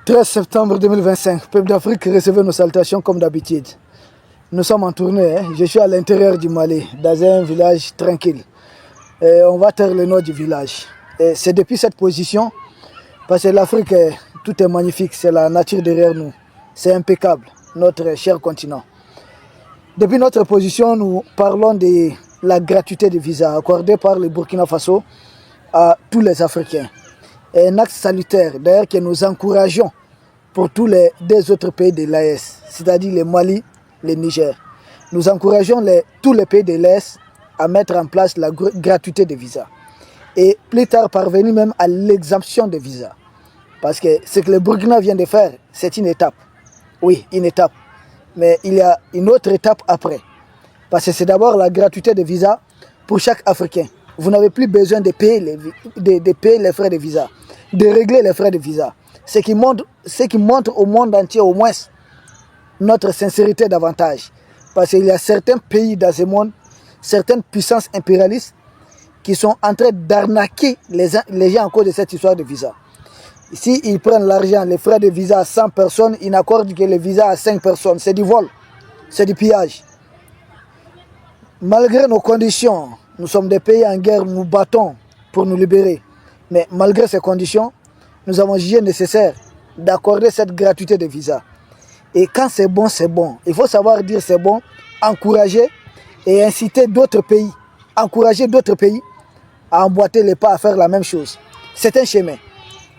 13 septembre 2025, peuple d'Afrique, recevez nos salutations comme d'habitude. Nous sommes en tournée, je suis à l'intérieur du Mali, dans un village tranquille. On va taire le nom du village. C'est depuis cette position, parce que l'Afrique, tout est magnifique, c'est la nature derrière nous. C'est impeccable, notre cher continent. Depuis notre position, nous parlons de la gratuité des visas accordée par le Burkina Faso à tous les Africains. Et un acte salutaire, d'ailleurs, que nous encourageons pour tous les deux autres pays de l'AES, c'est-à-dire le Mali, le Niger. Nous encourageons tous les pays de l'AES à mettre en place la gratuité des visas. Et plus tard, parvenir même à l'exemption des visas. Parce que ce que le Burkina vient de faire, c'est une étape. Oui, une étape. Mais il y a une autre étape après. Parce que c'est d'abord la gratuité des visas pour chaque Africain. Vous n'avez plus besoin de payer les frais de visa, de régler les frais de visa. Ce qui montre au monde entier au moins notre sincérité davantage. Parce qu'il y a certains pays dans ce monde, certaines puissances impérialistes qui sont en train d'arnaquer les gens à cause de cette histoire de visa. Ici, ils prennent l'argent, les frais de visa à 100 personnes, ils n'accordent que le visa à 5 personnes. C'est du vol, c'est du pillage. Malgré nos conditions, nous sommes des pays en guerre, nous battons pour nous libérer. Mais malgré ces conditions, nous avons jugé nécessaire d'accorder cette gratuité de visa. Et quand c'est bon, c'est bon. Il faut savoir dire c'est bon, encourager et inciter d'autres pays, encourager d'autres pays à emboîter les pas à faire la même chose. C'est un chemin.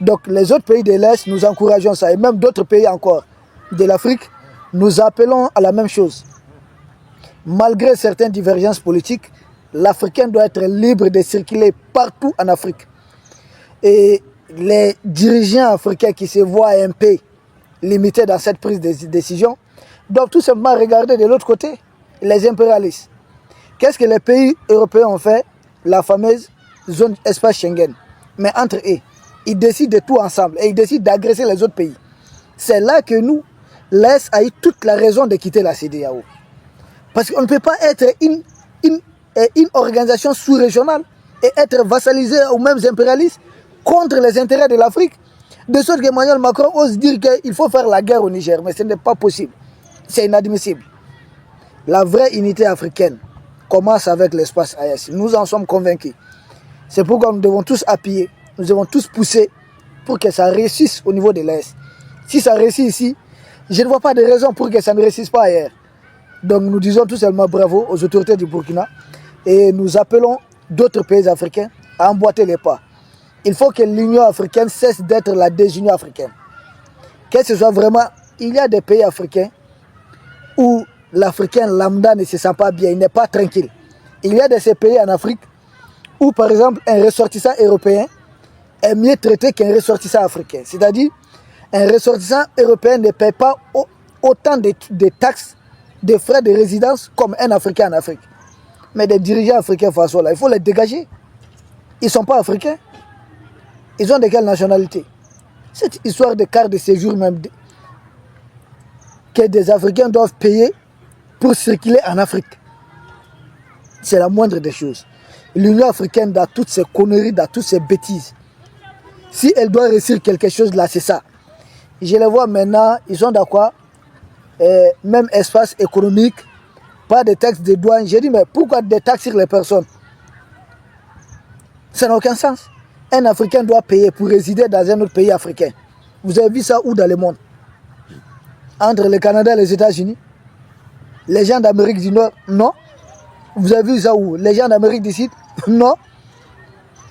Donc les autres pays de l'Est, nous encourageons ça. Et même d'autres pays encore de l'Afrique, nous appelons à la même chose. Malgré certaines divergences politiques, l'Africain doit être libre de circuler partout en Afrique. Et les dirigeants africains qui se voient un peu limités dans cette prise de décision doivent tout simplement regarder de l'autre côté, les impérialistes. Qu'est-ce que les pays européens ont fait? La fameuse zone espace Schengen. Mais entre eux, ils décident de tout ensemble et ils décident d'agresser les autres pays. C'est là que nous, l'Est a eu toute la raison de quitter la CEDEAO. Parce qu'on ne peut pas être une organisation sous-régionale et être vassalisé aux mêmes impérialistes contre les intérêts de l'Afrique. De sorte que Emmanuel Macron ose dire qu'il faut faire la guerre au Niger, mais ce n'est pas possible. C'est inadmissible. La vraie unité africaine commence avec l'espace AES. Nous en sommes convaincus. C'est pourquoi nous devons tous appuyer, nous devons tous pousser pour que ça réussisse au niveau de l'AES. Si ça réussit ici, je ne vois pas de raison pour que ça ne réussisse pas ailleurs. Donc nous disons tout simplement bravo aux autorités du Burkina et nous appelons d'autres pays africains à emboîter les pas. Il faut que l'Union africaine cesse d'être la désunion africaine. Que ce soit vraiment, il y a des pays africains où l'Africain lambda ne se sent pas bien, il n'est pas tranquille. Il y a de ces pays en Afrique où par exemple un ressortissant européen est mieux traité qu'un ressortissant africain. C'est-à-dire, un ressortissant européen ne paie pas autant de taxes, de frais de résidence comme un Africain en Afrique. Mais des dirigeants africains façon là, il faut les dégager. Ils ne sont pas africains. Ils ont de quelle nationalité? Cette histoire de carte de séjour même que des Africains doivent payer pour circuler en Afrique. C'est la moindre des choses. L'Union africaine, dans toutes ces conneries, dans toutes ces bêtises, si elle doit réussir quelque chose là, c'est ça. Je les vois maintenant, ils sont d'accord. Même espace économique, pas de taxes de douane. J'ai dit, mais pourquoi des taxes sur les personnes? Ça n'a aucun sens. Un Africain doit payer pour résider dans un autre pays africain. Vous avez vu ça où dans le monde? Entre le Canada et les États-Unis? Les gens d'Amérique du Nord? Non. Vous avez vu ça où? Les gens d'Amérique du Sud? Non.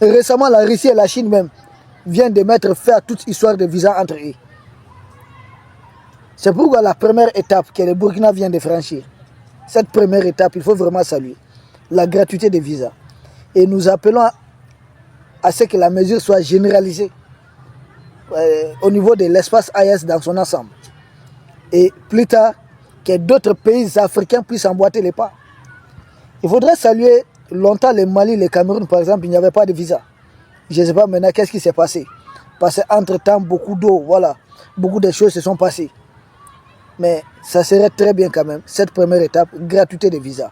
Et récemment, la Russie et la Chine même viennent de mettre fin à toute histoire de visa entre eux. C'est pourquoi la première étape que le Burkina vient de franchir, cette première étape, il faut vraiment saluer la gratuité des visas. Et nous appelons à ce que la mesure soit généralisée au niveau de l'espace AES dans son ensemble. Et plus tard, que d'autres pays africains puissent emboîter les pas. Il faudrait saluer longtemps le Mali, le Cameroun, par exemple, il n'y avait pas de visa. Je ne sais pas maintenant qu'est-ce qui s'est passé. Parce qu'entre-temps, beaucoup d'eau, voilà, beaucoup de choses se sont passées. Mais ça serait très bien quand même, cette première étape, gratuité des visas.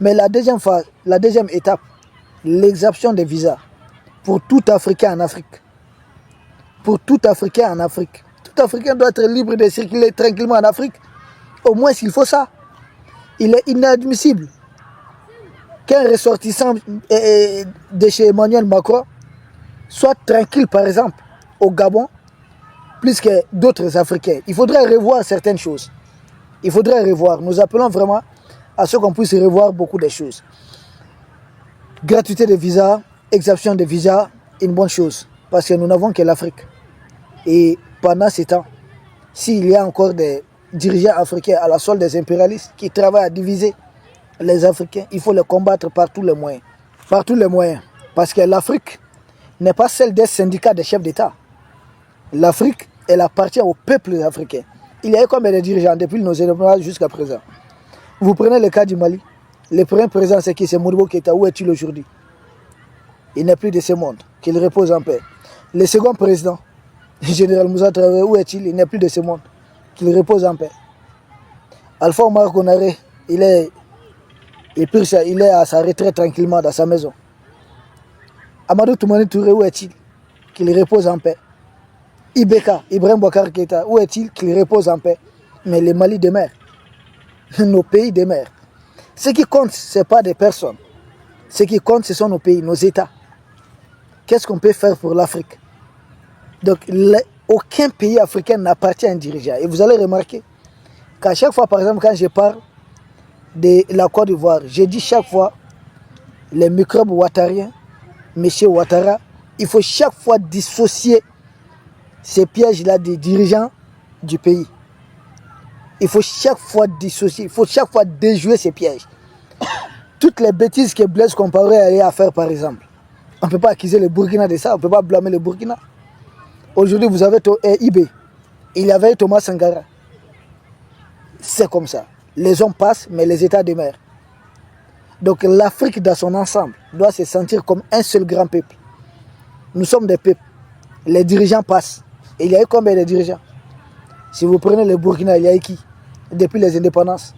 Mais la deuxième phase, la deuxième étape, l'exemption des visas pour tout Africain en Afrique. Pour tout Africain en Afrique. tout Africain doit être libre de circuler tranquillement en Afrique. Au moins, s'il faut ça. Il est inadmissible qu'un ressortissant de chez Emmanuel Macron soit tranquille, par exemple, au Gabon, plus que d'autres Africains. Il faudrait revoir certaines choses. Il faudrait revoir. Nous appelons vraiment à ce qu'on puisse revoir beaucoup de choses. Gratuité de visa, exemption de visa, une bonne chose. Parce que nous n'avons que l'Afrique. Et pendant ces temps, s'il y a encore des dirigeants africains à la solde des impérialistes qui travaillent à diviser les Africains, il faut les combattre par tous les moyens. Par tous les moyens. Parce que l'Afrique n'est pas celle des syndicats des chefs d'État. L'Afrique, elle appartient au peuple africain. Il y a eu combien de dirigeants depuis nos indépendances jusqu'à présent? Vous prenez le cas du Mali. Le premier président, c'est qui? C'est Modibo Keïta. Où est-il aujourd'hui? Il n'est plus de ce monde. Qu'il repose en paix. Le second président, le général Moussa Traoré, où est-il? Il n'est plus de ce monde. Qu'il repose en paix. Alpha Omar Konaré, il est à sa retraite tranquillement dans sa maison. Amadou Toumani Touré, où est-il? Qu'il repose en paix. Ibeka, Ibrahim Boubacar Keïta, où est-il? Qu'il repose en paix. Mais le Mali demeure. Nos pays demeurent. Ce qui compte, ce n'est pas des personnes. Ce qui compte, ce sont nos pays, nos États. Qu'est-ce qu'on peut faire pour l'Afrique? Donc, aucun pays africain n'appartient à un dirigeant. Et vous allez remarquer qu'à chaque fois, par exemple, quand je parle de la Côte d'Ivoire, je dis chaque fois, les microbes ouattariens, M. Ouattara, il faut chaque fois dissocier ces pièges-là des dirigeants du pays. Il faut chaque fois dissocier, il faut chaque fois déjouer ces pièges. Toutes les bêtises que Blaise Compaoré a à faire, par exemple, on ne peut pas accuser le Burkina de ça, on ne peut pas blâmer le Burkina. Aujourd'hui, vous avez IB, il y avait Thomas Sankara. C'est comme ça. Les hommes passent, mais les États demeurent. Donc l'Afrique dans son ensemble doit se sentir comme un seul grand peuple. Nous sommes des peuples. Les dirigeants passent. Et il y a eu combien de dirigeants? Si vous prenez le Burkina, il y a eu qui? Depuis les indépendances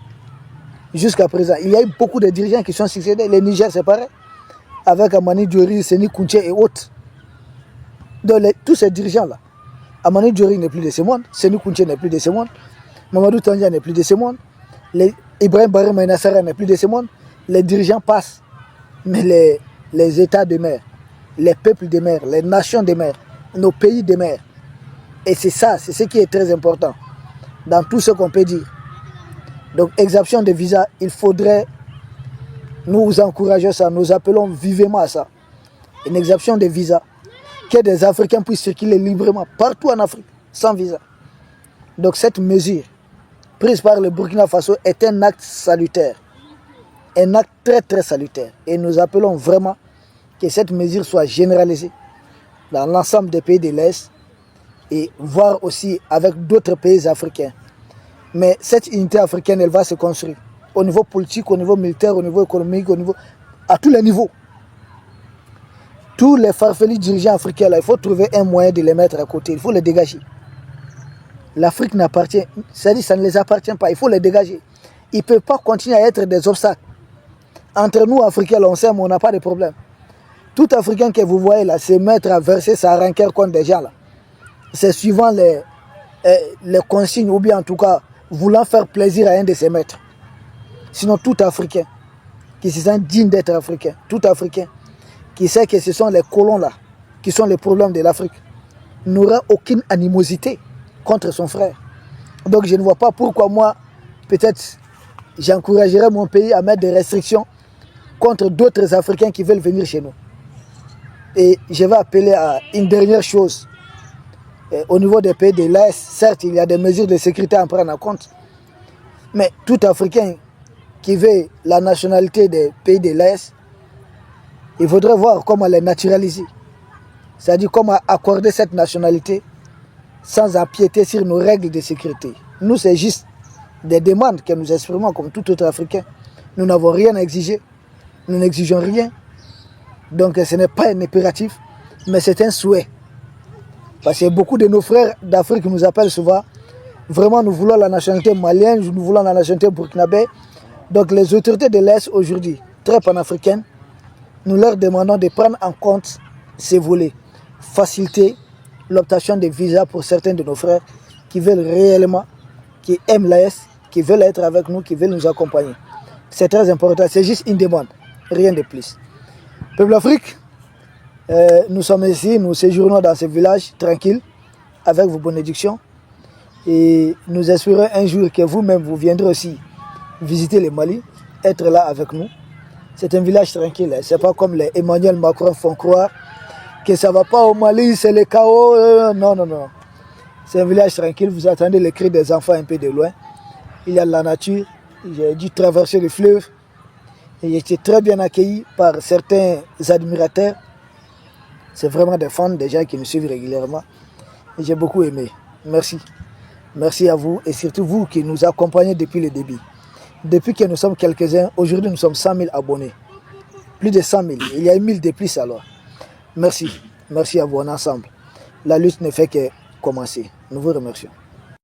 jusqu'à présent, il y a eu beaucoup de dirigeants qui sont succédés. Le Niger, c'est pareil. Avec Amani Diori, Seni Kounché et autres. Donc tous ces dirigeants-là, Amani Diori n'est plus de ce monde, Seni Kounché n'est plus de ce monde, Mamadou Tandja n'est plus de ce monde, Ibrahim Barry Maïnassara n'est plus de ce monde. Les dirigeants passent, mais les États demeurent, les peuples demeurent, les nations demeurent, nos pays demeurent. Et c'est ça, c'est ce qui est très important dans tout ce qu'on peut dire. Donc, exemption de visa, il faudrait, nous encourager ça, nous appelons vivement à ça. Une exemption de visa, que des Africains puissent circuler librement partout en Afrique, sans visa. Donc, cette mesure prise par le Burkina Faso est un acte salutaire. Un acte très très salutaire. Et nous appelons vraiment que cette mesure soit généralisée dans l'ensemble des pays de l'Est et voir aussi avec d'autres pays africains. Mais cette unité africaine, elle va se construire au niveau politique, au niveau militaire, au niveau économique, à tous les niveaux. Tous les farfelus dirigeants africains, là, il faut trouver un moyen de les mettre à côté, il faut les dégager. L'Afrique n'appartient, c'est-à-dire ça ne les appartient pas, il faut les dégager. Ils ne peuvent pas continuer à être des obstacles. Entre nous, Africains, on s'aime, on n'a pas de problème. Tout Africain que vous voyez là, se mettre à verser sa rancœur contre des gens là, c'est suivant les consignes ou bien en tout cas voulant faire plaisir à un de ses maîtres. Sinon tout Africain qui se sent digne d'être Africain, tout Africain qui sait que ce sont les colons là qui sont les problèmes de l'Afrique, n'aura aucune animosité contre son frère. Donc je ne vois pas pourquoi moi, peut-être, j'encouragerais mon pays à mettre des restrictions contre d'autres Africains qui veulent venir chez nous. Et je vais appeler à une dernière chose. Au niveau des pays de l'Est, certes, il y a des mesures de sécurité à prendre en compte. Mais tout Africain qui veut la nationalité des pays de l'Est, il faudrait voir comment les naturaliser. C'est-à-dire comment accorder cette nationalité sans empiéter sur nos règles de sécurité. Nous, c'est juste des demandes que nous exprimons comme tout autre Africain. Nous n'avons rien à exiger. Nous n'exigeons rien. Donc ce n'est pas un impératif, mais c'est un souhait. Parce que beaucoup de nos frères d'Afrique nous appellent souvent. Vraiment, nous voulons la nationalité malienne, nous voulons la nationalité burkinabé. Donc les autorités de l'Est aujourd'hui, très panafricaines, nous leur demandons de prendre en compte ces volets. Faciliter l'obtention de visas pour certains de nos frères qui veulent réellement, qui aiment l'AS, qui veulent être avec nous, qui veulent nous accompagner. C'est très important, c'est juste une demande, rien de plus. Peuple d'Afrique, nous sommes ici, nous séjournons dans ce village tranquille, avec vos bénédictions. Et nous espérons un jour que vous-même, vous viendrez aussi visiter le Mali, être là avec nous. C'est un village tranquille, ce n'est pas comme les Emmanuel Macron font croire que ça ne va pas au Mali, c'est le chaos. Non, non, non. C'est un village tranquille, vous attendez les cris des enfants un peu de loin. Il y a de la nature, j'ai dû traverser le fleuve. Et j'ai été très bien accueilli par certains admirateurs. C'est vraiment des fans, des gens qui me suivent régulièrement. Et j'ai beaucoup aimé. Merci. Merci à vous et surtout vous qui nous accompagnez depuis le début. Depuis que nous sommes quelques-uns, aujourd'hui nous sommes 100 000 abonnés. Plus de 100 000. Il y a 1000 de plus alors. Merci. Merci à vous en ensemble. La lutte ne fait que commencer. Nous vous remercions.